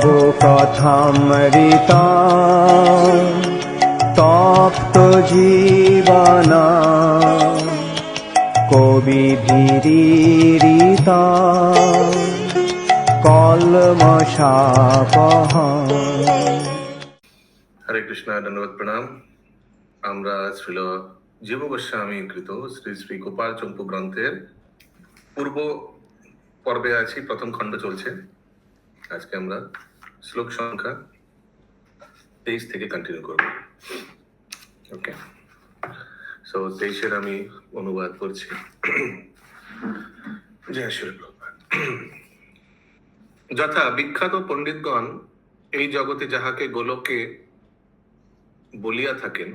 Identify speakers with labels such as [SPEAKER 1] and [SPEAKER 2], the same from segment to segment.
[SPEAKER 1] প্রভু কথামৃতা তপ্ত জীবনা কবি ভীরিতা কলমশাপহা।
[SPEAKER 2] হরে কৃষ্ণ, ধন্যবাদ, প্রণাম। আমরা শ্রীল জীব গোস্বামী কৃত শ্রী শ্রী গোপাল চম্পু গ্রন্থের পূর্ব পর্বে আছি, প্রথম খণ্ড চলছে। আজকে আমরা শ্লোক সংখ্যা 23 থেকে কন্টিনিউ করব। ওকে, সো 23-এর আমি অনুবাদ করছি। জয় শ্রী প্রভুপাদ। যথা বিখ্যাত পণ্ডিতগণ এই জগতে যাহাকে গোলকে বলিয়া থাকেন,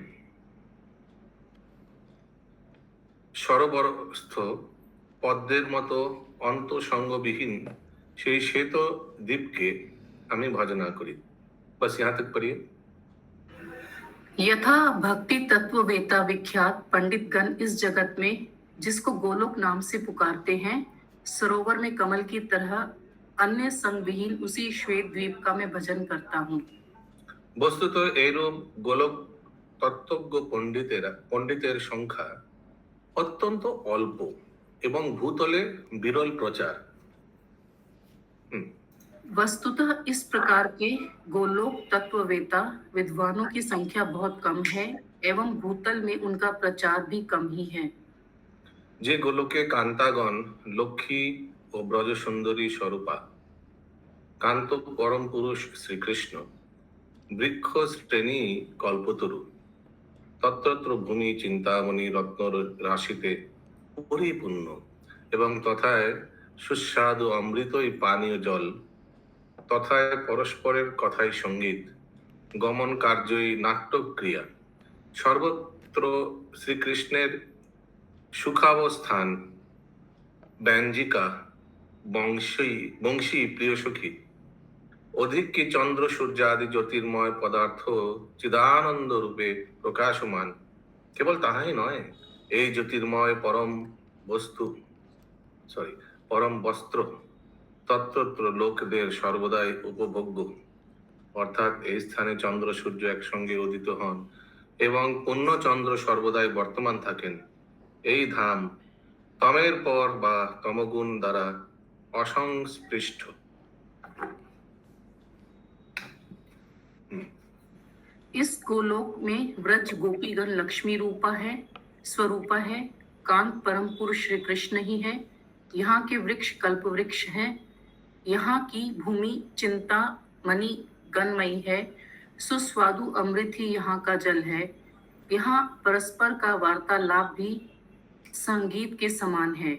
[SPEAKER 2] সরোবরস্থ পদ্মের মতো অন্তসঙ্গবিহীন সেই শ্বেত দ্বীপকে আমি ভজনা করি। बस यहाँ तक पढ़िए।
[SPEAKER 3] यथा भक्ति तत्ववेता विख्यात पंडित गण इस जगत में जिसको गोलोक नाम से पुकारते हैं, सरोवर में कमल की तरह अन्य संग विहीन उसी श्वेत द्वीप का मैं भजन करता हूँ।
[SPEAKER 2] বস্তুত এইরূপ গোলক তত্ত্বজ্ঞ পণ্ডিতের সংখ্যা অত্যন্ত অল্প এবং ভূতলে বিরল প্রচার।
[SPEAKER 3] वस्तुतः इस प्रकार के गोलोक तत्ववेता विद्वानों की संख्या बहुत कम है एवं भूतल में उनका प्रचार भी कम ही है।
[SPEAKER 2] যে গোলকে কান্তাগণ লক্ষ্মী ও ব্রজ সুন্দরী স্বরূপা, কান্ত পরম পুরুষ শ্রীকৃষ্ণ, বৃক্ষ শ্রেণী কল্পতরু, তত্রত্র ভূমি চিন্তামণি রত্ন রাশিতে পরিপূর্ণ এবং তথায় সুস্বাদু অমৃতই পানীয় জল, তথায় পরস্পরের কথাই সঙ্গীত, গমন কার্যই নাট্যক্রিয়া, সর্বত্র শ্রীকৃষ্ণের সুখাবস্থান, ব্যঞ্জিকা, বংশী প্রিয় সখী, অধিক কি চন্দ্র সূর্য আদি জ্যোতির্ময় পদার্থ চিদানন্দ রূপে প্রকাশমান। কেবল তাহাই নয়, এই জ্যোতির্ময় পরম বস্ত্র তত্রত্র লোকদের সর্বদাই উপভোগ্য, অর্থাৎ এই স্থানে চন্দ্র সূর্য একসঙ্গে উদিত হন এবং পূর্ণ চন্দ্র সর্বদাই বর্তমান থাকেন। এই ধাম তমের পর বা তমগুণ দ্বারা অসংস্পৃষ্ট।
[SPEAKER 3] इस गोलोक में व्रज गोपीगण लक्ष्मी रूपा है, स्वरूपा है, कांत परम पुरुष श्री कृष्ण ही है। यहाँ के वृक्ष कल्प वृक्ष हैं, यहाँ की भूमि चिंता मणि गणमयी है, सुस्वादु अमृत ही यहाँ का जल है। यहाँ परस्पर का वार्तालाप भी संगीत के समान है,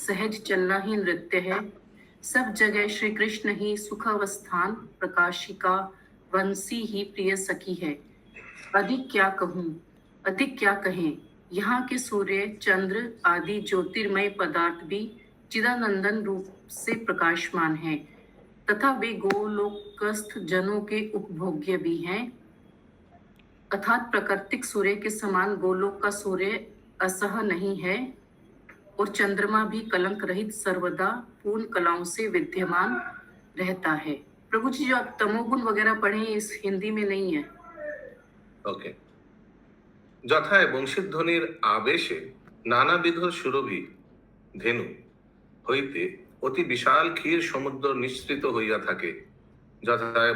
[SPEAKER 3] सहज चलना ही नृत्य है। सब जगह श्री कृष्ण ही सुखावस्थान, प्रकाशिका वंशी ही प्रिय सखी है। अधिक क्या कहूँ, अधिक क्या कहें। यहाँ के सूर्य चंद्र आदि ज्योतिर्मय पदार्थ भी चिदानंदन रूप से प्रकाशमान हैं, तथा वे गोलोकस्थ जनों के उपभोग्य भी हैं। अर्थात प्राकृतिक सूर्य के समान गोलोक का सूर्य असह नहीं है और चंद्रमा भी कलंक रहित सर्वदा पूर्ण कलाओं से विद्यमान रहता है। प्रभु जी, जो आप तमोगुण वगैरह पढ़े इस हिंदी में नहीं है।
[SPEAKER 2] ওকে। যথায় বংশীধ্বনির আবেশে নানাবিধ সুরভি ধেনু হইতে অতি বিশাল ক্ষীর সমুদ্র নিঃসৃত হইয়া থাকে, যথায়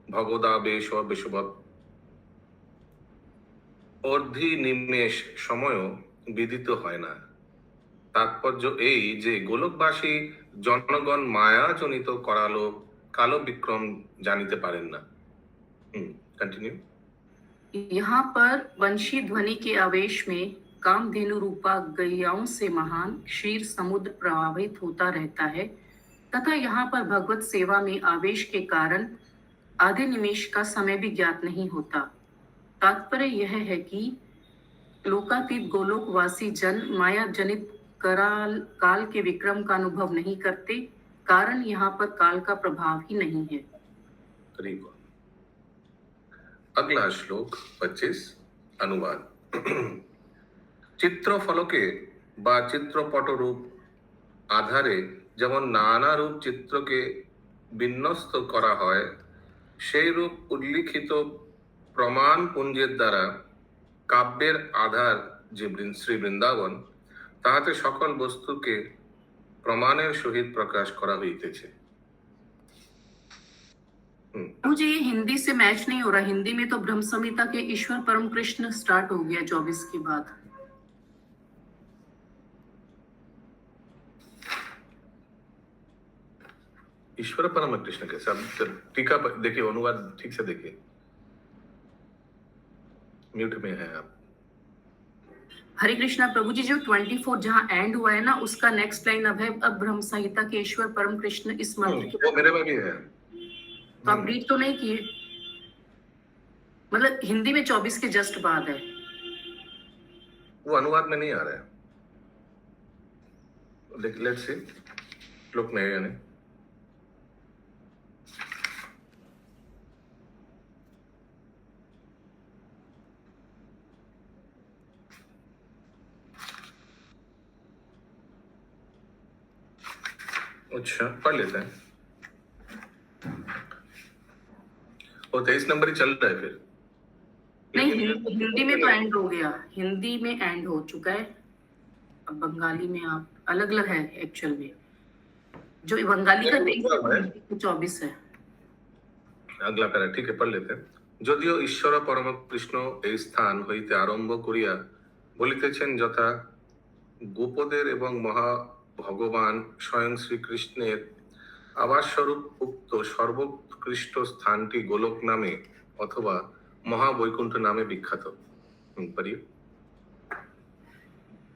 [SPEAKER 2] ভগবদাবেশ বেশবৎ অর্ধি নিমেষ সময়ও বিদিত হয় না। তাৎপর্য এই যে গোলকবাসী জনগণ মায়াজনিত করালো কালো বিক্রম জানিতে পারেন না। कंटिन्यू।
[SPEAKER 3] यहाँ पर वंशी ध्वनि के आवेश में कामधेनु रूपा गैयाओं से महान क्षीर समुद्र प्रवाहित होता रहता है, तथा यहाँ पर भगवत सेवा में आवेश के कारण आधे निमेष का समय भी ज्ञात नहीं होता। तात्पर्य यह है कि लोकातीत गोलोकवासी जन माया जनित काल के विक्रम का अनुभव नहीं करते, कारण यहाँ पर काल का प्रभाव ही नहीं है।
[SPEAKER 2] अगला श्लोक 25 अनुवाद। চিত্রফলকে বা চিত্রপট রূপ আধারে যেমন নানা রূপ চিত্রকে বিন্যস্ত করা হয়, সেই রূপ উল্লিখিত প্রমাণ পুঞ্জের দ্বারা কাব্যের আধার যে শ্রী বৃন্দাবন, তাহাতে সকল বস্তুকে প্রমাণের সহিত প্রকাশ করা হইতেছে।
[SPEAKER 3] मुझे ये हिंदी से मैच नहीं हो रहा। हिंदी में तो ब्रह्म संहिता के ईश्वर परम कृष्ण स्टार्ट हो गया 24 के बाद।
[SPEAKER 2] ईश्वर परम कृष्ण के सब टीका देखिए, अनुवाद ठीक से देखिए, म्यूट में है आप।
[SPEAKER 3] हरे कृष्णा प्रभु जी, जो 24 जहाँ एंड हुआ है ना, उसका नेक्स्ट लाइन अब है, अब ब्रह्म संहिता के ईश्वर परम कृष्ण इस मंत्र के
[SPEAKER 2] वो मेरे में भी है,
[SPEAKER 3] तो आप रीड तो नहीं किए? मतलब हिंदी में 24 के जस्ट बाद है।
[SPEAKER 2] वो अनुवाद में नहीं आ रहा है। लेट्स सी, लुक में यानी अच्छा पढ़ लेते हैं। वो 23 नंबर ही चल रहा है फिर।
[SPEAKER 3] नहीं, हिंदी में तो एंड हो गया, हिंदी में एंड हो चुका है। अब बंगाली में आप अलग अलग है एक्चुअल में, जो बंगाली का 24 है।
[SPEAKER 2] अगला पैरा ठीक है, पढ़ लेते हैं। যদিও ঈশ্বর পরম কৃষ্ণ এই স্থান হইতে আরম্ভ করিয়া বলিতেছেন যথা গোপদের এবং মহা ভগবান স্বয়ং শ্রীকৃষ্ণের আবাসস্বরূপ উক্ত সর্বোৎকৃষ্ট স্থানটি গোলক নামে অথবা মহাবৈকুণ্ঠ নামে বিখ্যাত। পড়িए।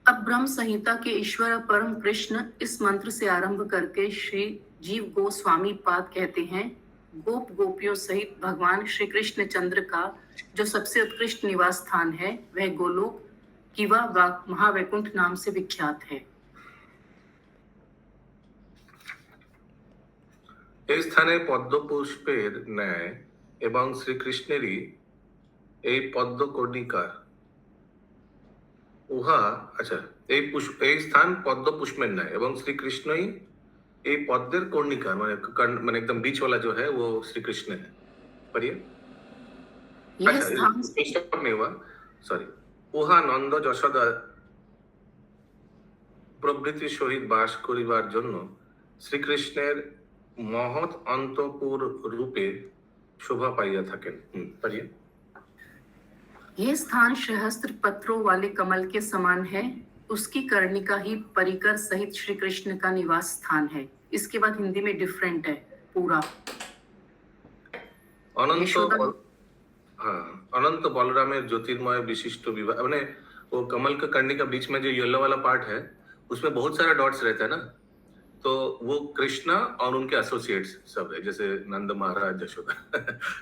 [SPEAKER 3] अब ब्रह्म संहिता के ईश्वर परम कृष्ण इस मंत्र से आरंभ करके श्री जीव गोस्वामी पाद कहते हैं, गोप गोपियों सहित भगवान श्री कृष्ण चंद्र का जो सबसे उत्कृष्ट निवास स्थान है, वह गोलोक किवा महावैकुंठ नाम से विख्यात है।
[SPEAKER 2] এই স্থানে পদ্মপুষ্পের ন্যায় এবং শ্রীকৃষ্ণেরই এই পদ্মকর্ণিকার উহা, আচ্ছা, এই স্থান পদ্মপুষ্পের ন্যায় এবং শ্রীকৃষ্ণই এই পদ্মের কর্ণিকার, মানে एकदम बीच वाला जो है वो श्री कृष्ण है। पढ़िए।
[SPEAKER 3] यह
[SPEAKER 2] अच्छा,
[SPEAKER 3] स्थान
[SPEAKER 2] स्टॉप नहीं हुआ, सॉरी। উহা নন্দ যশোদা প্রভৃতি সহিত বাস করিবার জন্য শ্রীকৃষ্ণের মহৎ অন্তপুর রূপে শোভা পাইয়া থাকেন। पढ़िए।
[SPEAKER 3] यह स्थान सहस्त्र पत्रों वाले कमल के समान है, उसकी कर्णिका ही परिकर सहित श्री कृष्ण का निवास स्थान है। इसके बाद हिंदी में डिफरेंट है पूरा।
[SPEAKER 2] अनंत बलरामेर ज्योतिर्मय विशिष्ट विवाह, मैंने वो कमल का कर्णिका बीच में जो येलो वाला पार्ट है, उसमें बहुत सारा डॉट्स रहता है ना, तो वो कृष्णा और उनके एसोसिएट्स सब है, जैसे नंद महाराज यशोदा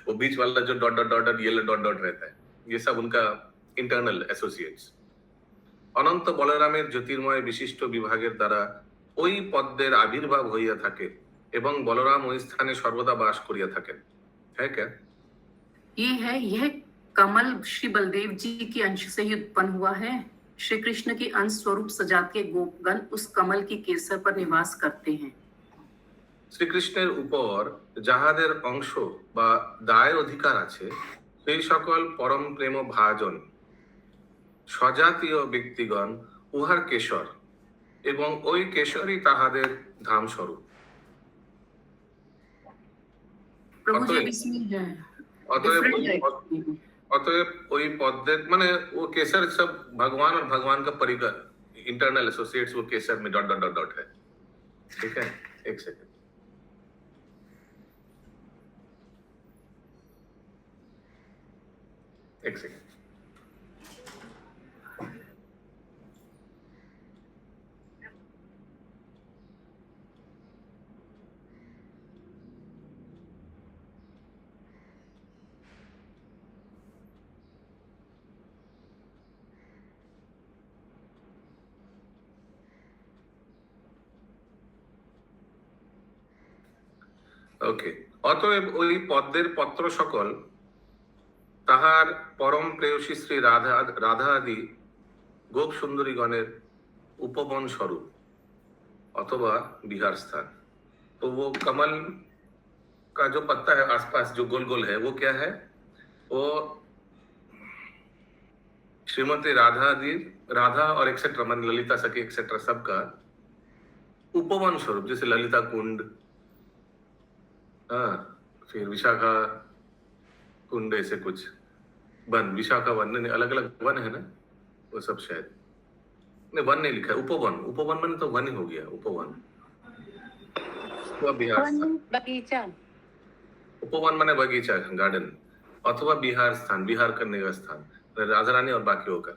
[SPEAKER 2] वो बीच वाला जो dot dot dot yellow dot dot रहता है, ये सब उनका इंटरनल एसोसिएट्स। অনন্ত বলরামের জ্যোতির্ময় বিশিষ্ট বিভাগের দ্বারা ওই পদ্মের আবির্ভাব হইয়া থাকে এবং বলরাম ওই স্থানে সর্বদা বাস করিয়া থাকেন। है क्या?
[SPEAKER 3] ये है, यह कमल श्री बलदेव जी के अंश से ही उत्पन्न हुआ है। श्री कृष्ण के अंश स्वरूप सजात के गोपगण उस कमल की केसर पर निवास करते हैं।
[SPEAKER 2] শ্রীকৃষ্ণের উপর যাহাদের অংশ বা দায়ের অধিকার আছে, সেই সকল পরম প্রেম ভাজন সজাতীয় ব্যক্তিগণ উহার কেশর এবং ওই কেশরই তাহাদের ধাম স্বরূপ।
[SPEAKER 3] प्रभु जी
[SPEAKER 2] অতএব
[SPEAKER 3] इसमें है
[SPEAKER 2] অতএব
[SPEAKER 3] डिफरेंट है।
[SPEAKER 2] অতএব ওই পদ্মের মানে वो केसर सब भगवान और भगवान का परिकर इंटरनल एसोसिएट्स वो केसर में डॉट डॉट डॉट डॉट है। ठीक है, एक सेकंड। एक सेकंड। ওকে, অতএব ওই পদ্মের পত্র সকল তাহার পরম প্রেয়সী শ্রী রাধা আদি গোপ সুন্দরীগণের উপবন স্বরূপ अथवा बिहार स्थान। तो वो कमल का जो पत्ता है आसपास जो गोल गोल है वो क्या है? वो श्रीमती राधा और एक्सेट्रा मान ललिता सखी एक्सेट्रा सबका उपवन स्वरूप, जैसे ललिता कुंड, हाँ, फिर विशाखा कुंड, ऐसे कुछ वन, विशाखा वन, नहीं अलग अलग वन है ना वो सब, शायद नहीं वन नहीं लिखा है, उपवन, उपवन मन तो वन ही हो गया, उपवन बिहार स्थान,
[SPEAKER 3] बगीचा,
[SPEAKER 2] उपवन माने बगीचा, गार्डन, अथवा बिहार स्थान, बिहार करने का स्थान, राधा रानी और बाकियों का।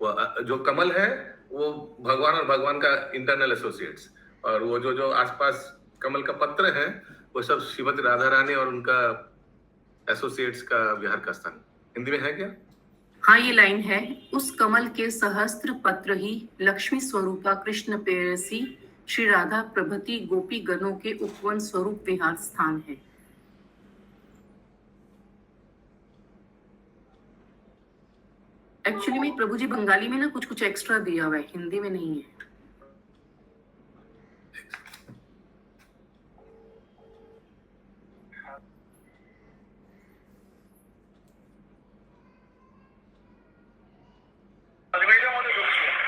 [SPEAKER 2] वो जो कमल है वो भगवान और भगवान का इंटरनल एसोसिएट्स, और वो जो जो आसपास कमल का पत्र है वो सब श्रीमती राधा रानी और उनका एसोसिएट्स का विहार का स्थान। हिंदी में है क्या?
[SPEAKER 3] हाँ, ये लाइन है, उस कमल के सहस्त्र पत्र ही लक्ष्मी स्वरूपा कृष्ण प्रेयसी श्री राधा प्रभृति गोपी गणों के उपवन स्वरूप विहार स्थान है। एक्चुअली में प्रभु जी बंगाली में ना कुछ कुछ एक्स्ट्रा दिया हुआ है, हिंदी में नहीं है।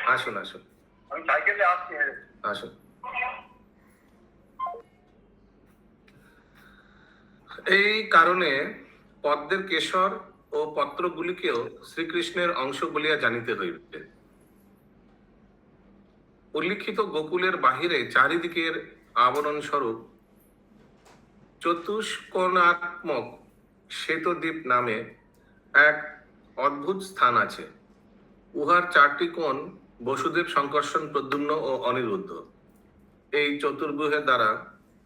[SPEAKER 2] আসুন আসুন,
[SPEAKER 4] আমি সাইকেলে আসছি।
[SPEAKER 2] আসুন। এই কারণে পদ্মের কেশর ও পত্রগুলিকেও শ্রীকৃষ্ণের অংশ বলিয়া জানিতে হইবে। উল্লিখিত গোকুলের বাহিরে চারিদিকের আবরণ স্বরূপ চতুষ্কোণাত্মক শ্বেতদ্বীপ নামে এক অদ্ভুত স্থান আছে। উহার চারটি কোণ বসুদেব, শঙ্কর্ষণ, প্রদ্যুম্ন ও অনিরুদ্ধ। এই চতুর্ভুজের দ্বারা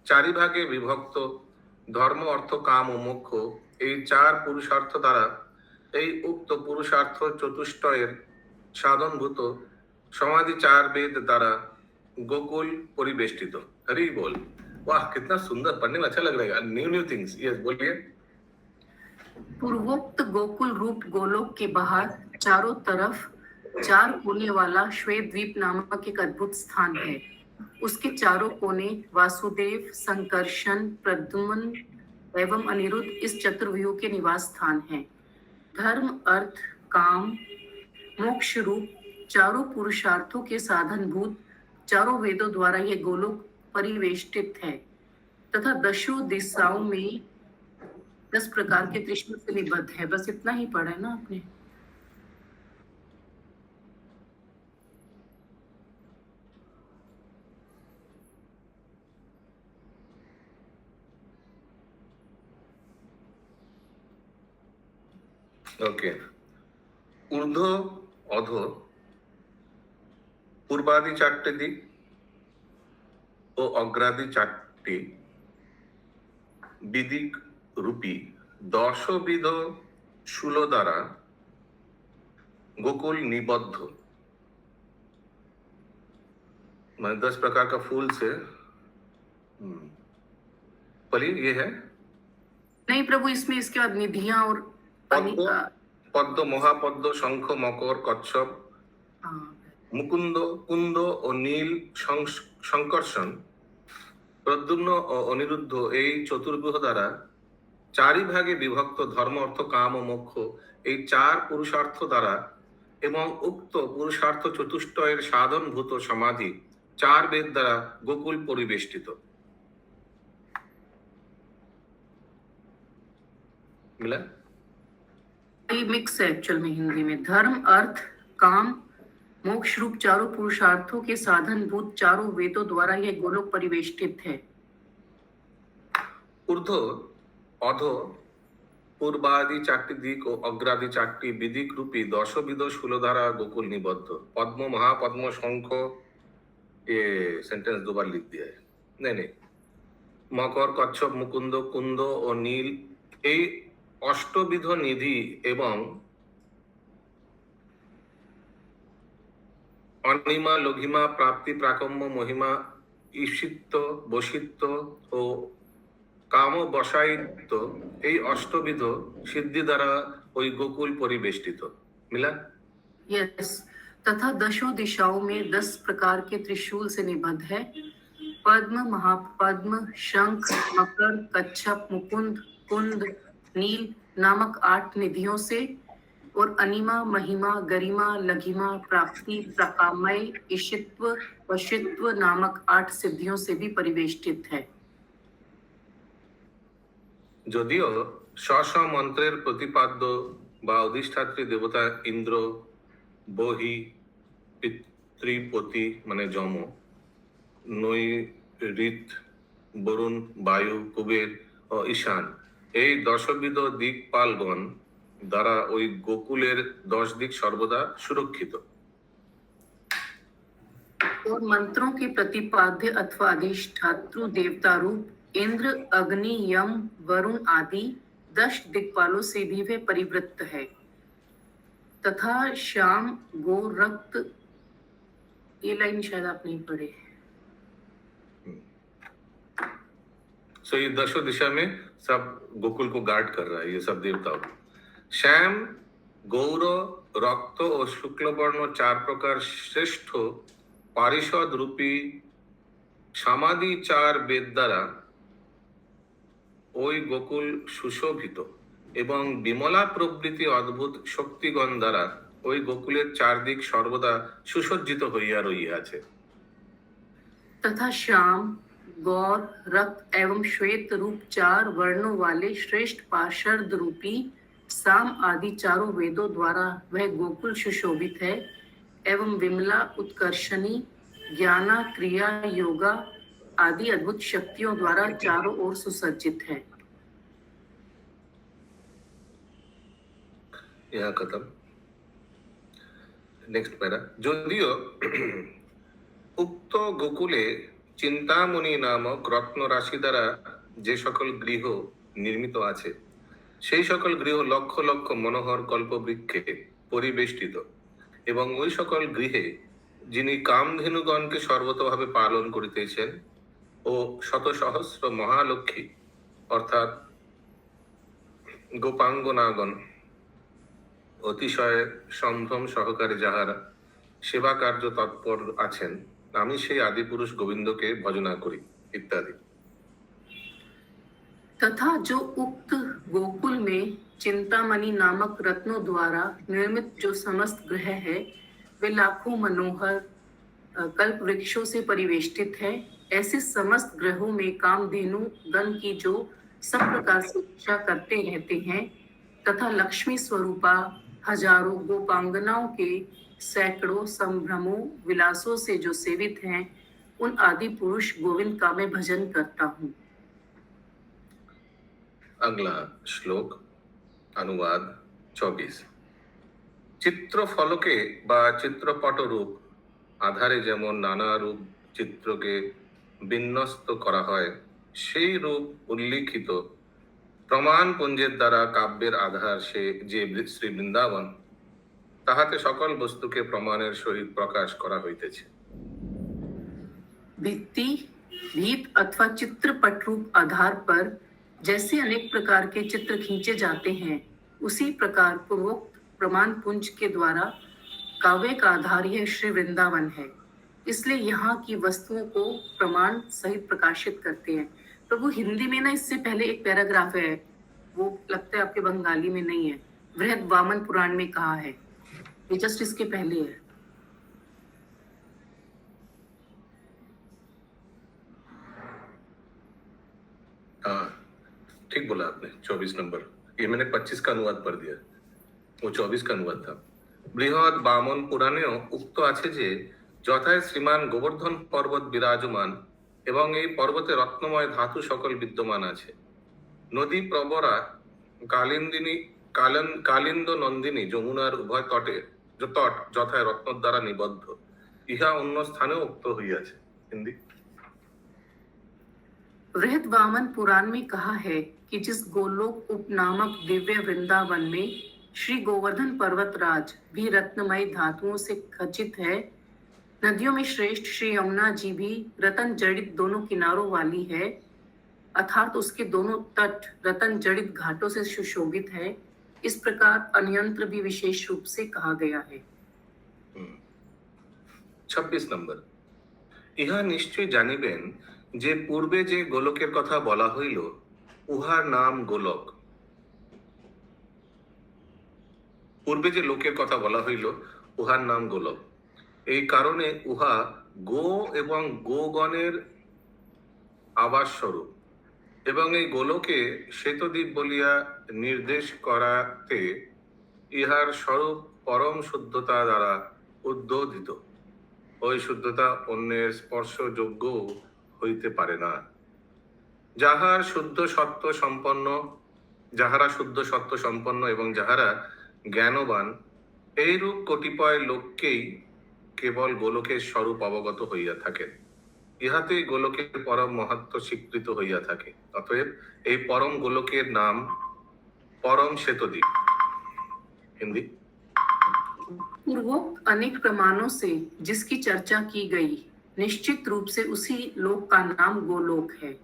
[SPEAKER 2] চারিভাগে বিভক্ত ধর্ম, অর্থ, কাম ও মোক্ষ, এই চার পুরুষার্থ দ্বারা এই উক্ত পুরুষার্থ চতুষ্টয়ের সাধনভূত समाधि चार वेद द्वारा गोकुल परिवेष्टित। हरि बोल, वाह कितना सुंदर, पढ़ने में अच्छा लग रहा है, न्यू न्यू थिंग्स। यस बोलिए।
[SPEAKER 3] पूर्वोक्त गोकुल रूप गोलोक के बाहर चारों तरफ चार कोने वाला श्वेत द्वीप नामक एक अद्भुत स्थान है। उसके चारों कोने वासुदेव, संकर्षण, प्रद्युम्न एवं अनिरुद्ध इस चतुर्व्यूह के निवास स्थान हैं। धर्म, अर्थ, काम, मोक्ष रूप चारों पुरुषार्थों के साधनभूत चारों वेदों द्वारा यह गोलोक परिवेष्टित है तथा दशों दिशाओं में 10 प्रकार के त्रिशूल से निबद्ध है। बस इतना ही पढ़ा है ना आपने?
[SPEAKER 2] ओके। ऊर्ध्व अधो পূর্বাদি চারটে দিক ও অগ্রাদি চারটি বিদিক রূপী 10বিধ শূল দ্বারা गोकुल निबद्ध, मैं 10 प्रकार का फूल से पली ये है
[SPEAKER 3] नहीं प्रभु, इसमें इसके बाद निधियां और
[SPEAKER 2] पद्म, महापद्म, शंख, मकर, कच्छप, मुकुंद, कुंद और नील, शंकर्षण, प्रद्युम्न और अनिरुद्ध এই চতুর্ভুজ দ্বারা চারি ভাগে বিভক্ত ধর্ম, অর্থ, কাম ও মোক্ষ এই চার পুরুষার্থ দ্বারা এবং উক্ত পুরুষার্থ চতুষ্টয়ের সাধনভূত সমাধি চার বেদ দ্বারা গোকুল পরিবেষ্টিত। मिला?
[SPEAKER 3] ये मिक्स है एक्चुअल में हिंदी में। धर्म, अर्थ, काम, मोक्ष रूप चारों पुरुषार्थों के साधनभूत चारों वेदों द्वारा यह गोलोक परिवेष्टित है।
[SPEAKER 2] ऊर्ध्व अधो পূর্বাদি চারটি দিক ও অগ্রাদি চারটি বিদিক রূপী 10বিধ শূল দ্বারা গোকুল নিবদ্ধ। पद्म, महापद्म, शंख, ये सेंटेंस 2 बार लिख दिया है, नहीं, मकर, कच्छप, मुकुंद, कुंद और नील এই অষ্টবিধ নিধি এবং অনিমা, লঘিমা, প্রাপ্তি, প্রাকম্য, মহিমা, ঈশিত্ব, বশিত্ব ও কাম বসায়িত্ব এই অষ্টবিধ সিদ্ধি দ্বারা ওই গোকুল পরিবেষ্টিত। मिला?
[SPEAKER 3] यस, तथा दशों दिशाओं में 10 प्रकार के त्रिशूल से निबद्ध है। पद्म, महापद्म, शंख, मकर, कच्छप, मुकुंद, कुंद, नील नामक 8 निधियों से और अनिमा, महिमा, गरिमा, लघिमा, प्राप्ति, प्रकामय, ईशित्व, वशित्व नामक 8 सिद्धियों से भी परिवेष्टित है।
[SPEAKER 2] যদিও স্ব স্ব মন্ত্রের প্রতিপাদ্য বা অধিষ্ঠাত্রী দেবতা ইন্দ্র, বহি, পিতৃপতি মানে যম, নৈঋত, বরুণ, বায়ু, কুবের ও ঈশান এই দশবিধ দিকপালগণ দ্বারা ওই গোকুলের 10 দিক সর্বদা সুরক্ষিত।
[SPEAKER 3] और मंत्रों के प्रतिपाद्य अथवा अधिष्ठातृ देवता रूप इंद्र, अग्नि, यम, वरुण आदि 10 दिक्पालों से भी वे परिवृत्त है तथा श्याम, गो, रक्त, ये लाइन शायद आप नहीं पढ़े।
[SPEAKER 2] सो ये 10 दिशा में सब गोकुल को गार्ड कर रहा है, ये सब देवताओं। श्याम, गौर, रक्त और शुक्ल वर्ण 4 प्रकार श्रेष्ठ पारिषद रूपी समाधि 4 বেদ দ্বারা ওই গোকুল সুশোভিত এবং বিমলা প্রভৃতি অদ্ভুত শক্তিগণ দ্বারা ওই গোকুলের 4 দিক সর্বদা সুসজ্জিত হইয়া রহিয়াছে।
[SPEAKER 3] तथा श्याम, गौर, रक्त एवं श्वेत रूप 4 वर्णों वाले श्रेष्ठ पार्षद रूपी साम आदि 4 वेदों द्वारा वह गोकुल सुशोभित है एवं विमला, उत्कर्षणी, ज्ञाना, क्रिया, योगा आदि अद्भुत शक्तियों द्वारा चारों ओर सुसज्जित है।
[SPEAKER 2] यहाँ खत्म। Next para. যদিও উক্ত গোকুলে চিন্তামণি নামক রত্ন রাশি দ্বারা যে সকল গৃহ নির্মিত আছে সেই সকল গৃহ লক্ষ লক্ষ মনোহর কল্পবৃক্ষে পরিবেষ্টিত এবং ওই সকল গৃহে যিনি কামধেনুগণকে সর্বতভাবে পালন করিতেছেন ও শত সহস্র মহালক্ষ্মী অর্থাৎ গোপাঙ্গনাগণ অতিশয় সম্ভ্রম সহকারে যাহারা সেবা কার্য তৎপর আছেন, আমি সেই আদিপুরুষ গোবিন্দকে ভজনা করি ইত্যাদি।
[SPEAKER 3] तथा जो उक्त गोकुल में चिंतामणि नामक रत्नों द्वारा निर्मित जो समस्त ग्रह है वे लाखों मनोहर कल्प वृक्षों से परिवेष्टित है। ऐसे समस्त ग्रहों में कामधेनु गण की जो सब प्रकार से इच्छा करते रहते हैं तथा लक्ष्मी स्वरूपा हजारों गोपांगनाओं के सैकड़ों संभ्रमों विलासों से जो सेवित हैं, उन आदि पुरुष गोविंद का मैं भजन करता हूँ।
[SPEAKER 2] अगला श्लोक अनुवाद 24। চিত্র ফলকে বা চিত্রপট রূপ আধারে যেমন নানা রূপ চিত্রকে বিন্যস্ত করা হয়, সেই রূপ উল্লিখিত প্রমাণ পুঞ্জের দ্বারা কাব্যের আধার সে যে শ্রী বৃন্দাবন, তাহাতে সকল বস্তুকে প্রমাণের সহিত প্রকাশ করা হইতেছে।
[SPEAKER 3] भित्ति, भीत अथवा चित्रपट रूप आधार पर जैसे अनेक प्रकार के चित्र खींचे जाते हैं, उसी प्रकार पूर्वोक्त प्रमाण पुंज के द्वारा काव्य का आधार यह श्री वृंदावन है। इसलिए यहाँ की वस्तुओं को प्रमाण सहित प्रकाशित करते हैं। प्रभु हिंदी में ना इससे पहले एक पैराग्राफ है, वो लगता है आपके बंगाली में नहीं है, बृहद वामन पुराण में कहा है, ये जस्ट इसके पहले है।
[SPEAKER 2] हाँ ठीक बोला आपने, 24 नंबर। ये मैंने 25 का अनुवाद पढ़ दिया, वो 24 का अनुवाद था। বৃহৎ বামন পুরাণেও উক্ত আছে যে যথায় শ্রীমান গোবর্ধন পর্বত বিরাজমান এবং এই পর্বতে রত্নময় ধাতু সকল বিদ্যমান আছে। নদী প্রবরা কালিন্দ নন্দিনী যমুনার উভয় তটে তট যথায় রত্ন দ্বারা নিবদ্ধ, ইহা অন্য স্থানেও উক্ত হইয়াছে। হিন্দি।
[SPEAKER 3] वृहद वामन पुराण में कहा है कि जिस गोलोक उप नामक दिव्य वृंदावन में श्री गोवर्धन पर्वतराज भी रत्नमय धातुओं से खचित है, नदियों में श्रेष्ठ श्री यमुना जी भी रतन जड़ित दोनों किनारों वाली है, अर्थात उसके दोनों तट रतन जड़ित घाटों से सुशोभित है। इस प्रकार अन्यंत्र भी विशेष रूप से कहा गया है।
[SPEAKER 2] 26 नंबर। ইহা নিশ্চয় জানিবেন যে পূর্বে যে গোলকের কথা বলা হইল উহার নাম গোলক। পূর্বে যে লোকের কথা বলা হইল উহার নাম গোলক। এই কারণে উহা গো এবং গোগণের আবাস স্বরূপ, এবং এই গোলকে শ্বেতদ্বীপ বলিয়া নির্দেশ করাতে ইহার স্বরূপ পরম শুদ্ধতা দ্বারা উদ্বোধিত। ওই শুদ্ধতা অন্যের স্পর্শযোগ্য হইতে পারে না। যাহারা শুদ্ধ সত্য সম্পন্ন এবং যাহারা জ্ঞানবান, এইরূপ কতিপয় লোককেই কেবল গোলকের স্বরূপ অবগত হইয়া থাকেন। ইহাতেই গোলকের পরম মহত্ব স্বীকৃত হইয়া থাকে। অতএব এই পরম গোলকের নাম परम श्वेतद्वीप। हिंदी।
[SPEAKER 3] पूर्वोक्त अनेक प्रमाणों से जिसकी चर्चा की गई, निश्चित रूप से उसी लोक का नाम गोलोक है।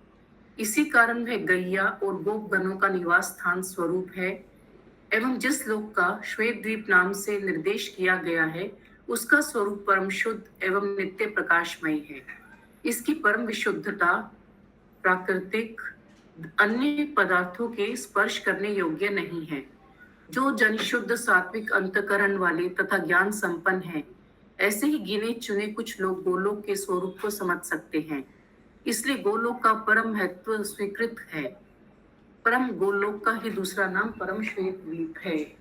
[SPEAKER 3] इसी कारण वह गैया और गोपगणों का निवास स्थान स्वरूप है, एवं जिस लोक का श्वेत द्वीप नाम से निर्देश किया गया है, उसका स्वरूप परम शुद्ध एवं नित्य प्रकाशमय है। इसकी परम विशुद्धता प्राकृतिक अन्य पदार्थों के स्पर्श करने योग्य नहीं है। जो जन शुद्ध सात्विक अंतकरण वाले तथा ज्ञान संपन्न हैं, ऐसे ही गिने चुने कुछ लोग गोलोक के स्वरूप को समझ सकते हैं। इसलिए गोलोक का परम महत्व स्वीकृत है। परम गोलोक का ही दूसरा नाम परम श्वेत द्वीप है।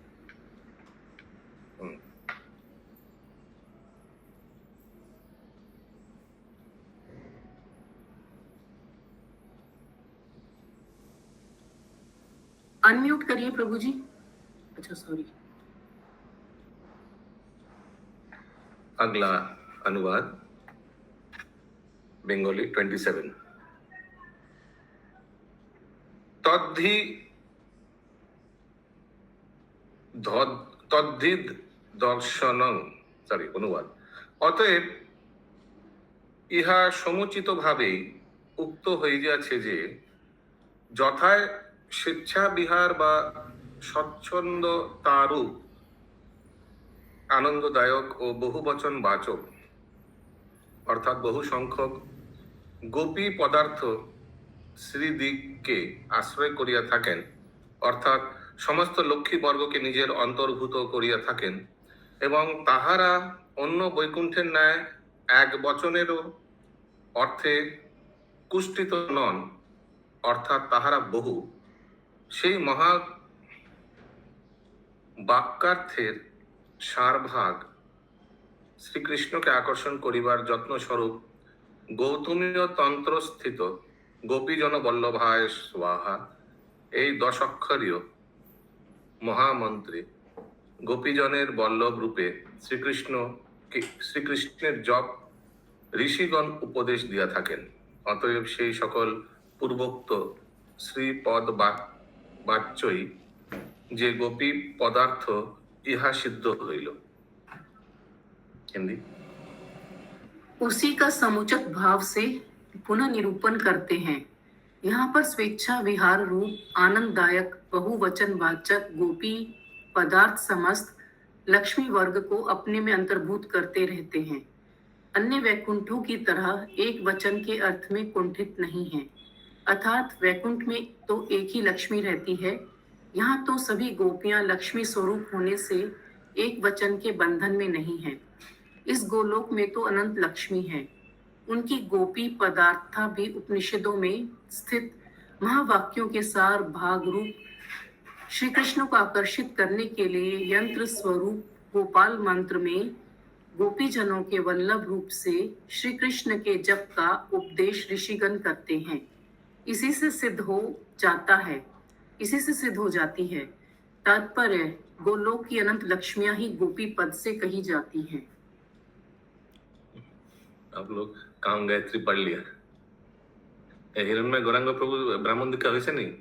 [SPEAKER 3] अनम्यूट करिए प्रभु जी। अच्छा सॉरी।
[SPEAKER 2] अगला अनुवाद बंगाली 27। তদ্ধিদ দর্শনং, অনুবাদ। অতএব ইহা সমুচিতভাবেই উক্ত হইয়াছে যে যথায় স্বেচ্ছা বিহার বা স্বচ্ছন্দ তারূপ আনন্দদায়ক ও বহুবচন বাচক অর্থাৎ বহু সংখ্যক গোপী পদার্থ শ্রীদিগকে আশ্রয় করিয়া থাকেন, অর্থাৎ সমস্ত লক্ষ্মীবর্গকে নিজের অন্তর্ভূত করিয়া থাকেন, এবং তাহারা অন্য বৈকুণ্ঠের ন্যায় এক বচনেরও অর্থে কুষ্ঠিত নন, অর্থাৎ তাহারা বহু, সেই মহা বাক্যার্থের সারভাগ শ্রীকৃষ্ণকে আকর্ষণ করিবার যত্নস্বরূপ গৌতমীয় তন্ত্রস্থিত গোপীজন বল্লভায় স্বাহা এই 10 অক্ষরীয় মহামন্ত্রে গোপীজনের বল্লভ রূপে শ্রীকৃষ্ণের জপ ঋষিগণ উপদেশ দিয়া থাকেন। অতএব সেই সকল পূর্বোক্ত শ্রীপদ বাচ্যই যে গোপী पदार्थ इहा सिद्ध हईल। हिंदी।
[SPEAKER 3] उसी का समुचित भाव से पुनः निरूपण करते हैं। यहाँ पर स्वेच्छा विहार रूप आनंददायक बहुवचन वाचक गोपी पदार्थ समस्त लक्ष्मी वर्ग को अपने में अंतर्भूत करते रहते हैं। अन्य वैकुंठों की तरह एक वचन के अर्थ में कुंठित नहीं है, अर्थात वैकुंठ में तो एक ही लक्ष्मी रहती है। यहाँ तो सभी गोपियां लक्ष्मी स्वरूप होने से एक वचन के बंधन में नहीं है। इस गोलोक में तो अनंत लक्ष्मी है। उनकी गोपी पदार्था भी उपनिषदों में स्थित महावाक्यों के सार भाग रूप श्री कृष्ण को आकर्षित करने के लिए यंत्र स्वरूप गोपाल मंत्र में गोपीजनों के वल्लभ रूप से श्री कृष्ण के जप का उपदेश ऋषिगण करते हैं। इसी से सिद्ध हो जाती है। तात्पर्य गोलोक की अनंत लक्ष्मियां ही गोपी पद से कही जाती हैं।
[SPEAKER 2] आप लोग काम गायत्री पढ़ लिया। हिरण्मय गौरांग प्रभु ब्राह्मण दीक्षा হয়েছে नहीं?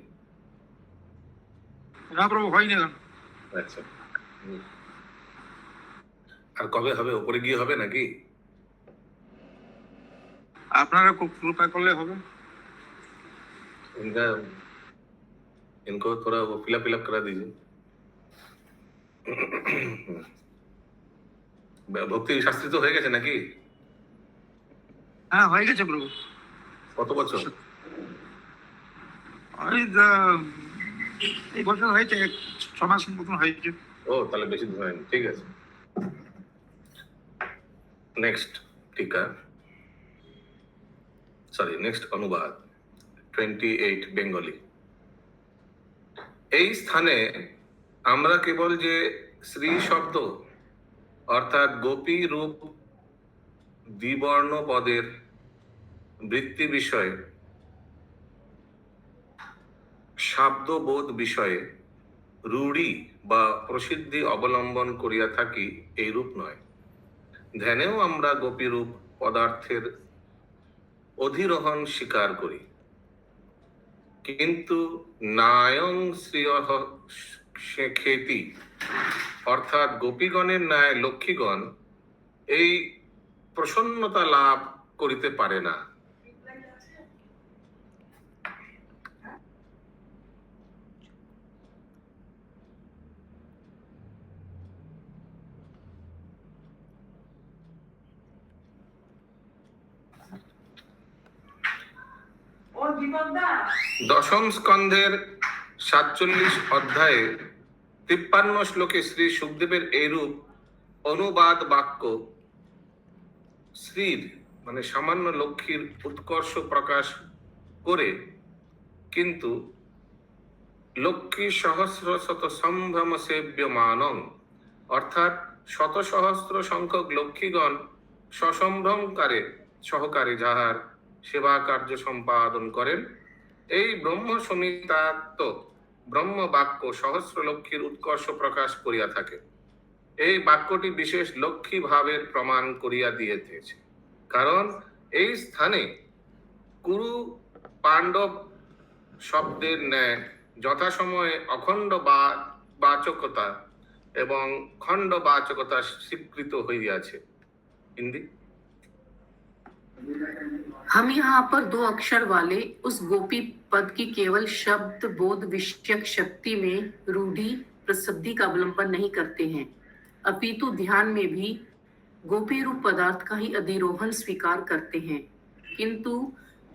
[SPEAKER 4] না প্রভু হয়নি।
[SPEAKER 2] আচ্ছা, আর কবে হবে? উপরে গিয়ে হবে নাকি?
[SPEAKER 4] আপনারা কৃপা করলে হবে।
[SPEAKER 2] इनको थोड़ा वो फिलअप करा दीजिए। ভক্তি শাস্ত্রী তো হয়ে গেছে নাকি?
[SPEAKER 4] হ্যাঁ হয়ে গেছে প্রভু।
[SPEAKER 2] কত বছর?
[SPEAKER 4] ওই এই বছর হয়েছে 6 মাস মতন হয়েছে।
[SPEAKER 2] ও তাহলে বেশি দিন হয়নি, ঠিক আছে। নেক্সট টিকা, সরি নেক্সট অনুবাদ 28 বেঙ্গলি। এই স্থানে আমরা কেবল যে শ্রী শব্দ অর্থাৎ গোপী রূপ দ্বিবর্ণ পদের বৃত্তি বিষয়ে শাব্দবোধ বিষয়ে রূঢ়ি বা প্রসিদ্ধি অবলম্বন করিয়া থাকি এই রূপ নয়। ধ্যানেও আমরা গোপী রূপ পদার্থের অধিরোহণ স্বীকার করি, কিন্তু নায়ং শ্রিয়ঃ খেতি অর্থাৎ গোপীগণের ন্যায় লক্ষ্মীগণ এই প্রসন্নতা লাভ করিতে পারে না। দশম স্কন্ধের 47 অধ্যায়ে 53 শ্লোকে শ্রী সুখদেবের এইরূপ অনুবাদ বাক্য শ্রীর মানে সামান্য লক্ষ্মীর উৎকর্ষ প্রকাশ করে, কিন্তু লক্ষ্মী সহস্র শত সম্ভ্রম সেব্যমানং অর্থাৎ শত সহস্র সংখ্যক লক্ষ্মীগণ সসম্ভ্রমকারে সহকারে যাহার সেবা কার্য সম্পাদন করেন, এই ব্রহ্ম সমিতাত্ম ব্রহ্ম বাক্য সহস্র লক্ষ্মীর উৎকর্ষ প্রকাশ করিয়া থাকে। এই বাক্যটি বিশেষ লক্ষ্মী ভাবের প্রমাণ করিয়া দিয়েছে, কারণ এই স্থানে কুরু পাণ্ডব শব্দের ন্যায় যথাসময়ে অখণ্ড বাচকতা এবং খণ্ড বাচকতা স্বীকৃত হইয়াছে। হিন্দি।
[SPEAKER 3] हम यहाँ पर 2 अक्षर वाले उस गोपी पद की केवल शब्द बोध विषयक शक्ति में रूढ़ी प्रसिद्धि का अवलंबन नहीं करते हैं, अपितु ध्यान में भी गोपी रूप पदार्थ का ही अधिरोहण स्वीकार करते हैं। किंतु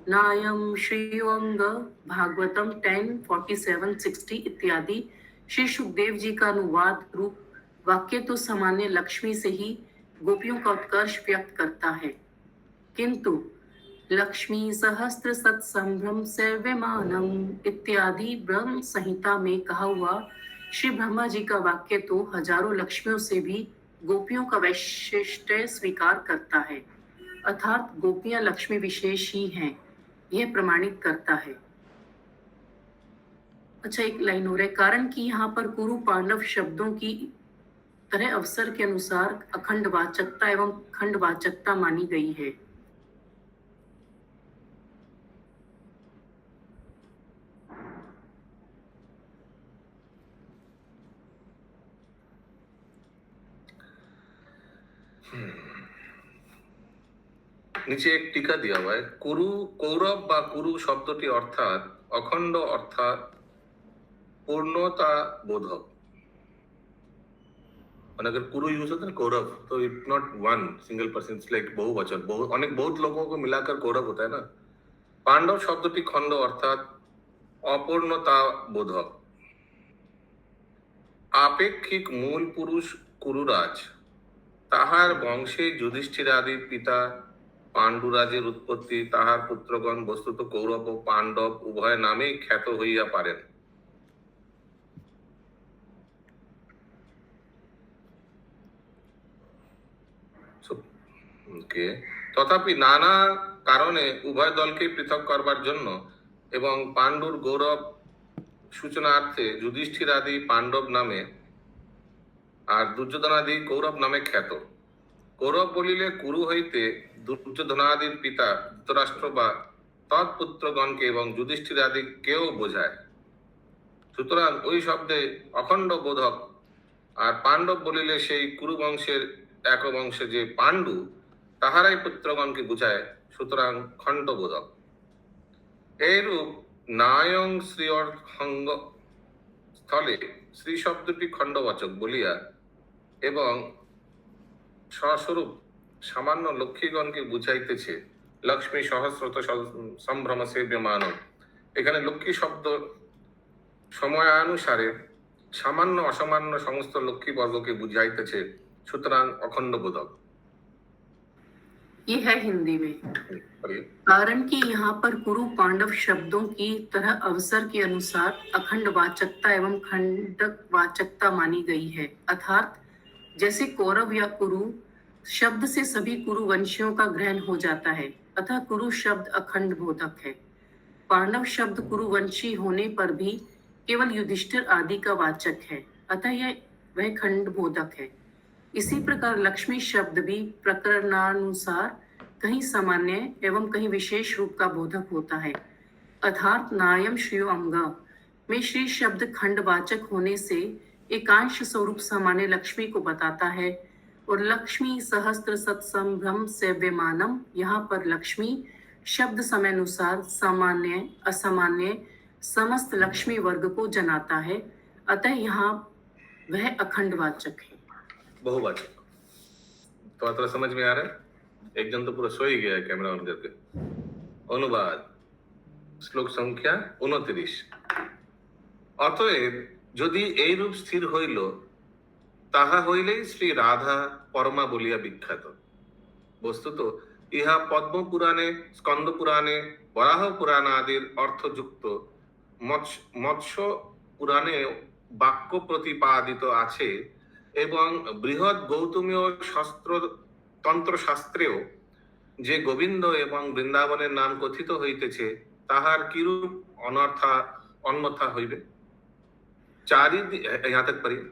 [SPEAKER 3] नायम श्रीअंग भागवतम 10:47-60 इत्यादि श्री सुखदेव जी का अनुवाद रूप वाक्य तो सामान्य लक्ष्मी से ही गोपियों का उत्कर्ष व्यक्त करता है, किंतु लक्ष्मी सहस्त्र सत्संभ्रम सेव्यमानम इत्यादि ब्रह्म संहिता में कहा हुआ श्री ब्रह्मा जी का वाक्य तो हजारों लक्ष्मियों से भी गोपियों का वैशिष्ट्य स्वीकार करता है, अर्थात गोपियां लक्ष्मी विशेष ही हैं, यह प्रमाणित करता है। अच्छा, एक लाइन हो रहा है, कारण कि यहाँ पर कुरु पांडव शब्दों की तरह अवसर के अनुसार अखंड वाचकता एवं खंड वाचकता मानी गई है।
[SPEAKER 2] নিচে এক টিকা দেওয়া হয়, কুরু কৌরব বা কুরু শব্দটি অর্থাৎ অখণ্ড অর্থাৎ पूर्णता बोधक। और अगर कुरु यूज होता है कौरव तो it not one single person, it's like बहुवचन, बहुत लोगों को मिलाकर कौरव होता है ना। पांडव शब्दटी खंड अर्थात अपूर्णता बोधक। आपेक्षिक मूल पुरुष कुरुराज, ताहार वंशे युधिष्ठिरादि पिता पांडुराजेर उत्पत्ति, ताहार पुत्रगण वस्तुत कौरव ও पांडव उभय नामे ख्यात হইয়া পারেন। তথাপি নানা কারণে উভয় দলকে পৃথক করবার জন্য এবং পাণ্ডুর গৌরব সূচনার্থে যুধিষ্ঠিরাদি পাণ্ডব নামে আর দুর্যোধনাদি কৌরব নামে খ্যাত। কৌরব বলিলে কুরু হইতে দুর্যোধনাদির পিতা ধৃতরাষ্ট্র বা তৎপুত্রগণকে এবং যুধিষ্ঠিরাদি কেউ বোঝায়। সুতরাং ওই শব্দে অখণ্ড বোধক, আর পাণ্ডব বলিলে সেই কুরু বংশের এক বংশে যে পাণ্ডু তাহারাই পুত্রগণকে বুঝায়, সুতরাং খণ্ডবোধক। এইরূপ নায়ং শ্রী অর্থঙ্গ স্থলে শ্রী শব্দটি খণ্ডবাচক বলিয়া এবং স্বস্বরূপ সামান্য লক্ষ্মীগণকে বুঝাইতেছে, লক্ষ্মী সহস্রত সম্ভ্রম সেব্যমান। এখানে লক্ষ্মী শব্দ সময়ানুসারে সামান্য অসামান্য সমস্ত লক্ষ্মী বর্গকে বুঝাইতেছে, সুতরাং অখণ্ড বোধক।
[SPEAKER 3] ये है हिंदी में।
[SPEAKER 2] বলিए।
[SPEAKER 3] कारण कि यहाँ पर कुरु पांडव शब्दों की तरह अवसर के अनुसार अखंड वाचकता एवं खंडक वाचकता मानी गई है। अर्थात जैसे कौरव या कुरु शब्द से सभी कुरुवंशियों का ग्रहण हो जाता है, अतः कुरु शब्द अखंड बोधक है। पांडव शब्द कुरुवंशी होने पर भी केवल युधिष्ठिर आदि का वाचक है, अतः यह वह खंड बोधक है। इसी प्रकार लक्ष्मी शब्द भी प्रकरणानुसार कहीं सामान्य एवं कहीं विशेष रूप का बोधक होता है। अर्थात नायम श्रियो अंग में श्री शब्द खंडवाचक होने से एकांश स्वरूप सामान्य लक्ष्मी को बताता है, और लक्ष्मी सहस्त्र सत्संभ्रम सेव्यमानम यहाँ पर लक्ष्मी शब्द समयानुसार सामान्य असामान्य समस्त लक्ष्मी वर्ग को जनाता है, अतः यहाँ वह अखंडवाचक है।
[SPEAKER 2] बहुवाचक। तो थोड़ा समझ में आ रहा है? एक जन तो पूरा सो ही गया है कैमरा ऑन करके। अनुवाद শ্লোক সংখ্যা 29। অতএব যদি এই রূপ স্থির হইল, তাহা হইলেই শ্রী রাধা পরমা বলিয়া বিখ্যাত। বস্তুত ইহা পদ্ম পুরাণে, স্কন্দ পুরাণে, বরাহ পুরাণ আদির অর্থযুক্ত মৎস্য পুরাণে বাক্য প্রতিপাদিত আছে, এবং বৃহৎ গৌতমীয় তন্ত্রশাস্ত্রেও যে গোবিন্দ এবং বৃন্দাবনের নাম কথিত হইতেছে, তাহার কিরূপ অন্যথা হইবে। यहाँ तक पढ़िए।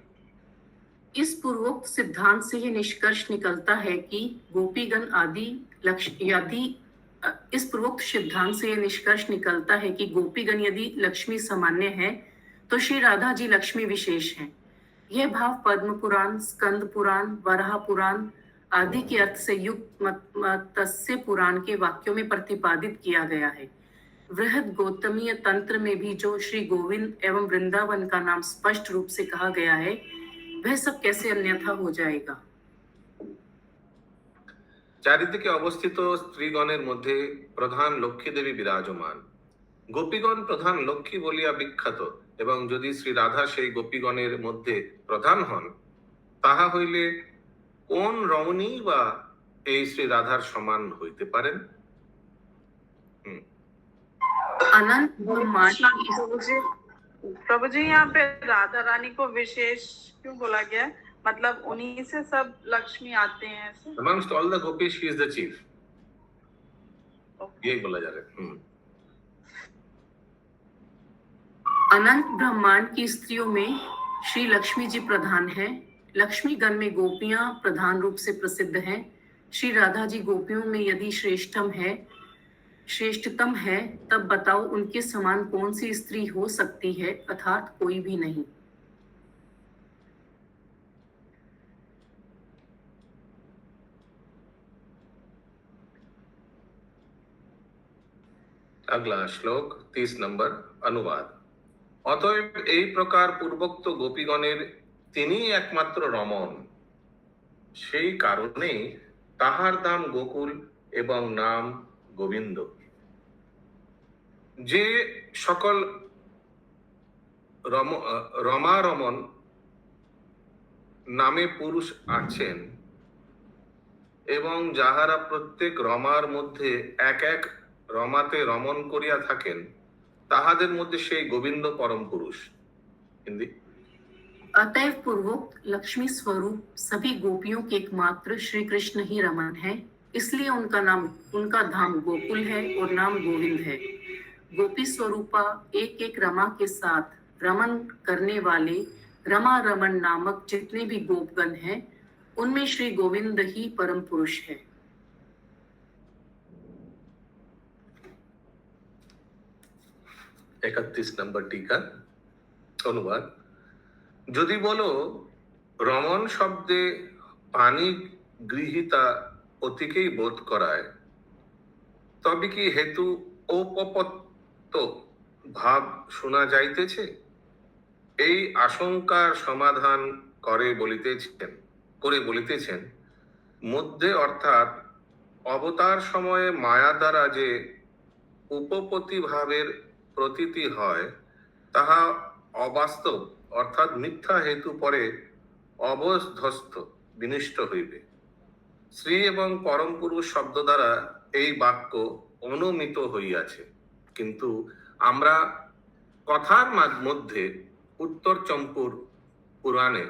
[SPEAKER 3] इस पूर्वोक्त सिद्धांत से यह निष्कर्ष निकलता है कि गोपीगण आदि इस पूर्वोक्त सिद्धांत से यह निष्कर्ष निकलता है कि गोपीगण यदि लक्ष्मी सामान्य है तो श्री राधा जी लक्ष्मी विशेष हैं। यह भाव पद्म पुराण, स्कंद पुराण, वराह पुराण आदि के अर्थ से युक्त मत्स्य पुराण के वाक्यों में प्रतिपादित किया गया है। वृहद गौतमीय तंत्र में भी जो श्री गोविंद एवं वृंदावन का नाम स्पष्ट रूप से कहा गया है, वह सब कैसे अन्यथा हो जाएगा।
[SPEAKER 2] চারিদিকে অবস্থিত স্ত্রীগণের মধ্যে প্রধান লক্ষ্মী দেবী বিরাজমান। গোপীগণ প্রধান লক্ষ্মী বলিয়া বিখ্যাত, এবং যদি শ্রী রাধা সেই গোপীগণের মধ্যে প্রধান হন, তাহা হইলে কোন রমণী বা এই শ্রী রাধার সমান হইতে পারেন?
[SPEAKER 3] अनंत
[SPEAKER 5] प्रभु जी यहाँ पे राधा रानी को विशेष क्यों बोला गया है? मतलब उन्हीं से सब लक्ष्मी आते हैं ऐसे?
[SPEAKER 2] Amongst all the gopis, she is the chief. यही बोला जा रहा है।
[SPEAKER 3] अनंत ब्रह्मांड की स्त्रियों में श्री लक्ष्मी जी प्रधान है। लक्ष्मी गण में गोपियां प्रधान रूप से प्रसिद्ध हैं। श्री राधा जी गोपियों में यदि श्रेष्ठतम है, तब बताओ उनके समान कौन सी स्त्री हो सकती है? अर्थात कोई भी नहीं।
[SPEAKER 2] अगला श्लोक 30 नंबर अनुवाद। অতএব এই প্রকার পূর্বোক্ত গোপীগণের তিনি একমাত্র রমণ, সেই কারণেই তাহার দাম গোকুল এবং নাম গোবিন্দ। যে সকল রমারমণ নামে পুরুষ আছেন, এবং যাহারা প্রত্যেক রমার মধ্যে এক এক রমাতে রমণ করিয়া থাকেন, তাহাদের মধ্যে সেই গোবিন্দ পরম পুরুষ। হিন্দি।
[SPEAKER 3] अतएव पूर्वोक्त लक्ष्मी स्वरूप सभी गोपियों के एकमात्र श्री कृष्ण ही रमन है, इसलिए उनका धाम गोकुल है और नाम गोविंद है। गोपी स्वरूपा एक एक रमा के साथ रमन करने वाले रमा रमन नामक जितने भी गोपगण हैं, उनमें श्री गोविंद ही परम पुरुष है।
[SPEAKER 2] 31 নম্বর टीका অনুবাদ। যদি বলো রমণ শব্দে পানি গৃহীতা অতিকেই বোধ করায়, তবে কি হেতু ঔপপত্য ভাব শোনা যাইতেছে? এই আশঙ্কার সমাধান করে বলিতেছেন মধ্যে, অর্থাৎ অবতার সময়ে মায়া দ্বারা যে উপপতি ভাবের প্রতীতি হয় তাহা অবাস্তব অর্থাৎ মিথ্যা হেতু পরে অবধ্বস্ত বিনষ্ট হইবে। শ্রী এবং পরম পুরুষ শব্দ দ্বারা এই বাক্য অনুমিত হইয়াছে, কিন্তু আমরা কথার মধ্যে উত্তর চম্পুর পুরাণে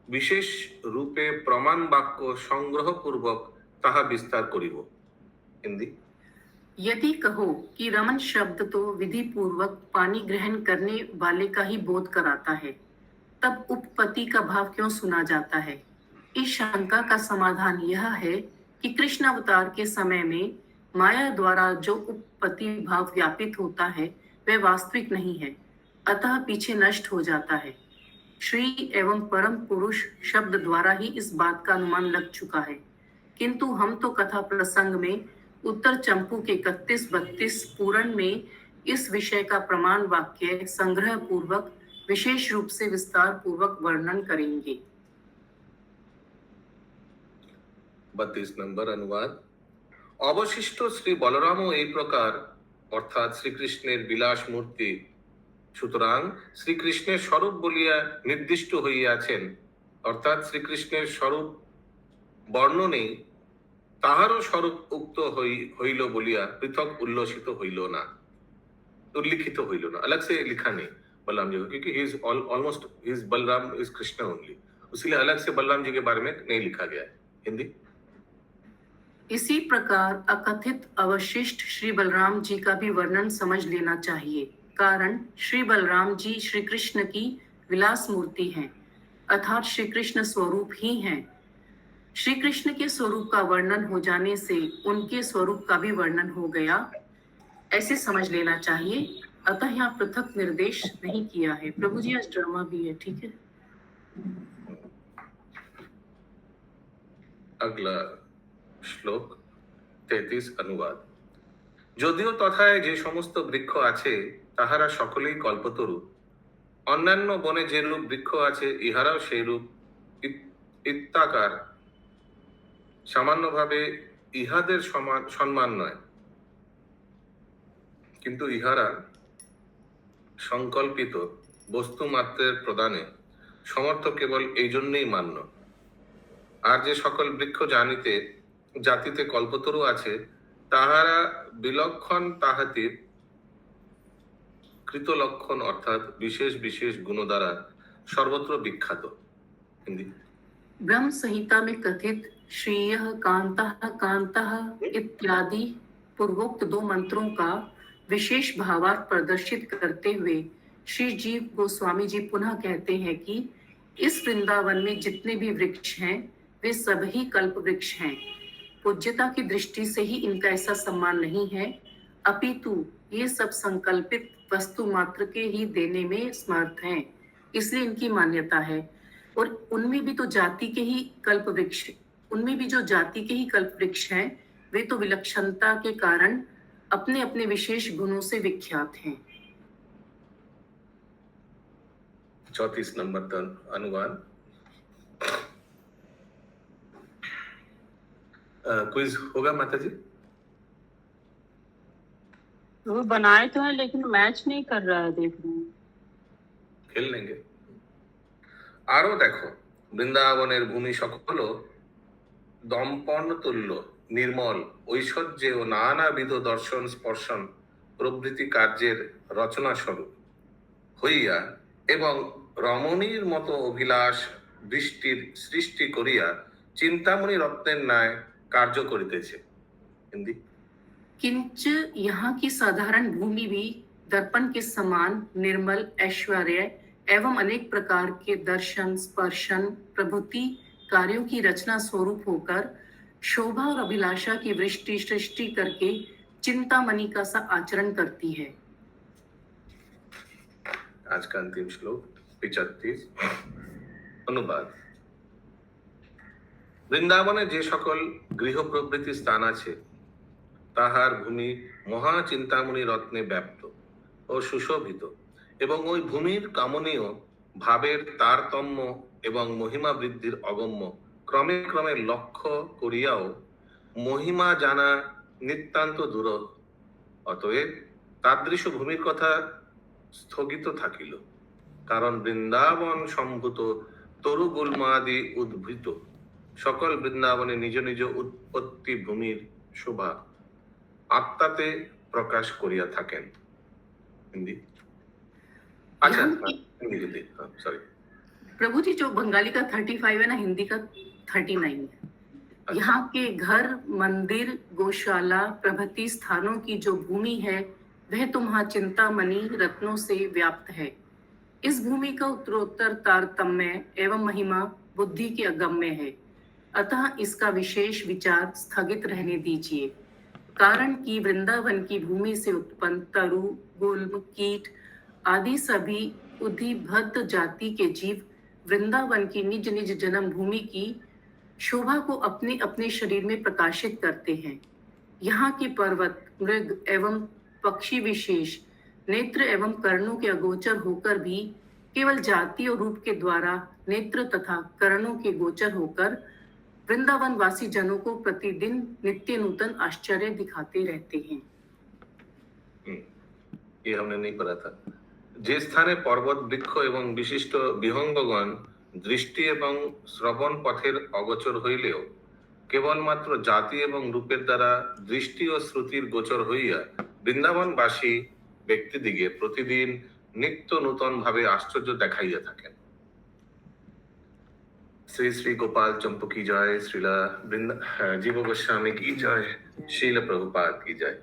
[SPEAKER 2] বিশেষ রূপে প্রমাণ বাক্য সংগ্রহ পূর্বক তাহা বিস্তার করিব। হিন্দি।
[SPEAKER 3] यदि कहो कि रमन शब्द तो विधि पूर्वक पानी ग्रहण करने वाले का ही बोध कराता है, तब उपपति का भाव क्यों सुना जाता है? इस शंका का समाधान यह है कि कृष्ण अवतार के समय में माया द्वारा जो उपपति भाव व्यापित होता है वह वास्तविक नहीं है, अतः पीछे नष्ट हो जाता है। श्री एवं परम पुरुष शब्द द्वारा ही इस बात का अनुमान लग चुका है, किंतु हम तो कथा प्रसंग में उत्तर चंपू के 31-32 पूरण में इस विषय का प्रमाण वाक्य संग्रह पूर्वक विशेष रूप से विस्तार पूर्वक वर्णन करेंगे।
[SPEAKER 2] 32 নম্বর অনুবাদ। অবশিষ্ট শ্রী বলরামও এই প্রকার অর্থাৎ শ্রীকৃষ্ণের বিলাস মূর্তি, সুতরাং শ্রীকৃষ্ণের স্বরূপ বলিয়া নির্দিষ্ট হইয়াছেন, অর্থাৎ শ্রীকৃষ্ণের স্বরূপ বর্ণনেই তাহারও স্বরূপ উক্ত হইল বলিয়া পৃথক উল্লিখিত হইল না। अलग से लिखा नहीं बलराम जी को, क्योंकि he is almost he is Balram is Krishna only, इसलिए अलग से बलराम जी के बारे में नहीं लिखा गया है। हिंदी।
[SPEAKER 3] इसी प्रकार अकथित अवशिष्ट श्री बलराम जी का भी वर्णन समझ लेना चाहिए, कारण श्री बलराम जी श्री कृष्ण की विलास मूर्ति हैं, अर्थात श्री कृष्ण स्वरूप ही हैं। श्री कृष्ण के स्वरूप का वर्णन हो जाने से उनके स्वरूप का भी वर्णन हो गया, ऐसे समझ लेना चाहिए। अतः यहाँ पृथक निर्देश नहीं किया है। प्रभु जी आज ड्रामा भी है, ठीक है।
[SPEAKER 2] अगला श्लोक 33 अनुवाद। যদিও তথায় যে সমস্ত বৃক্ষ আছে তাহারা সকলেই কল্পতরু, অন্যান্য বনে যে রূপ বৃক্ষ আছে ইহারাও সেই রূপ ইত্যাকার, সামান্যভাবে ইহাদের সম্মান নয়, কিন্তু ইহারা সংকল্পিত বস্তু মাত্রের প্রদানে সমর্থ কেবল এই জন্যই মান্য। আর যে সকল বৃক্ষ জাতিতে কল্পতরু আছে তাহারা বিলক্ষণ তাহাতির কৃত লক্ষণ অর্থাৎ বিশেষ বিশেষ গুণ দ্বারা সর্বত্র বিখ্যাত। হিন্দি।
[SPEAKER 3] ब्रह्म संहिता में कथित श्रेय कांतः इत्यादि पूर्वोक्त 2 मंत्रों का विशेष भावार्थ प्रदर्शित करते हुए श्री जीव गोस्वामी जी पुनः कहते हैं कि इस वृंदावन में जितने भी वृक्ष हैं वे सभी कल्प वृक्ष हैं। पूज्यता की दृष्टि से ही इनका ऐसा सम्मान नहीं है, अपितु ये सब संकल्पित वस्तु मात्र के ही देने में समर्थ हैं, इसलिए इनकी मान्यता है। और उनमें भी तो जाति के ही कल्प वृक्ष, उनमें भी जो जाति के ही कल्प वृक्ष हैं वे तो विलक्षणता के कारण अपने अपने विशेष गुणों से विख्यात हैं।
[SPEAKER 2] 34 नंबर का अनुवाद। क्विज होगा माता जी?
[SPEAKER 6] वो बनाए तो है लेकिन मैच नहीं कर रहा है, देख रहे हैं।
[SPEAKER 2] खेल लेंगे। আরো দেখো, বৃন্দাবনের ভূমি সকল দম্পন তুল্য নির্মল ঐশ্বর্যে ও নানাবিধ দর্শন স্পর্শন প্রভৃতি কার্যের রচনা স্বরূপ হইয়া এবং রমণীর মতো অভিলাষ দৃষ্টির সৃষ্টি করিয়া চিন্তামণি রত্নের ন্যায় कार्य करितेছে। हिंदी।
[SPEAKER 3] किंच यहाँ की साधारण भूमि भी दर्पण के समान निर्मल ऐश्वर्य एवं अनेक प्रकार के दर्शन स्पर्शन प्रभुति कार्यों की रचना स्वरूप होकर शोभा और अभिलाषा की वृष्टि सृष्टि करके चिंतामणि का सा आचरण करती है।
[SPEAKER 2] आज का अंतिम श्लोक 35 अनुवाद। বৃন্দাবনে যে সকল গৃহ প্রভৃতি স্থান আছে তাহার ভূমি মহা চিন্তামণি রত্নে ব্যাপ্ত ও সুশোভিত, এবং ওই ভূমির কামনীয় ভাবের তারতম্য এবং মহিমা বৃদ্ধির অগম্য ক্রমে ক্রমে লক্ষ্য করিয়াও মহিমা জানা নিতান্ত দূরহ। অতএব তাদৃশ ভূমির কথা স্থগিত থাকিল, কারণ বৃন্দাবন সম্ভূত তরু গুল্মাদি উদ্ভূত সকল বৃন্দাবনে নিজ নিজ উৎপত্তি ভূমির শোভা আত্মাতে প্রকাশ করিয়া থাকেন। হিন্দি আচ্ছা, হিন্দি হিন্দি সরি।
[SPEAKER 3] प्रभु जी, जो बंगाली का 35 है ना, हिंदी का 39 है। यहाँ के घर, मंदिर, गौशाला प्रभृति स्थानों की जो भूमि है वह तुम्हारा चिंतामणि रत्नों से व्याप्त है। इस भूमि का उत्तरोत्तर तारतम्य एवं महिमा बुद्धि के अगम्य है, अतः इसका विशेष विचार स्थगित रहने दीजिए। कारण कि वृंदावन की भूमि से उत्पन्न तरु, गुल्म, कीट आदि सभी उद्भिद जाति के जीव वृंदावन की निज निज जन्म भूमि की शोभा को अपने अपने शरीर में प्रकाशित करते हैं। यहाँ के पर्वत, मृग एवं पक्षी विशेष नेत्र एवं कर्णों के अगोचर होकर भी केवल जाति और रूप के द्वारा नेत्र तथा कर्णों के गोचर होकर वृंदावन वासी जनों को प्रतिदिन नित्य नूतन आश्चर्य दिखाते रहते हैं।
[SPEAKER 2] ये हमने नहीं पढ़ा था। যে স্থানে পর্বত, বৃক্ষ এবং বিশিষ্ট বিহঙ্গগণ দৃষ্টি এবং শ্রবণ পথের অগোচর হইলেও কেবলমাত্র জাতি এবং রূপের দ্বারা দৃষ্টি ও শ্রুতির গোচর হইয়া বৃন্দাবনবাসী ব্যক্তিদিগে প্রতিদিন নিত্য নূতন ভাবে আশ্চর্য দেখাইয়া থাকেন। শ্রী শ্রী গোপাল চম্পু কি জয়, শ্রীলা জীব গোস্বামী কি জয়, শিল প্রভুপাদ কি জয়।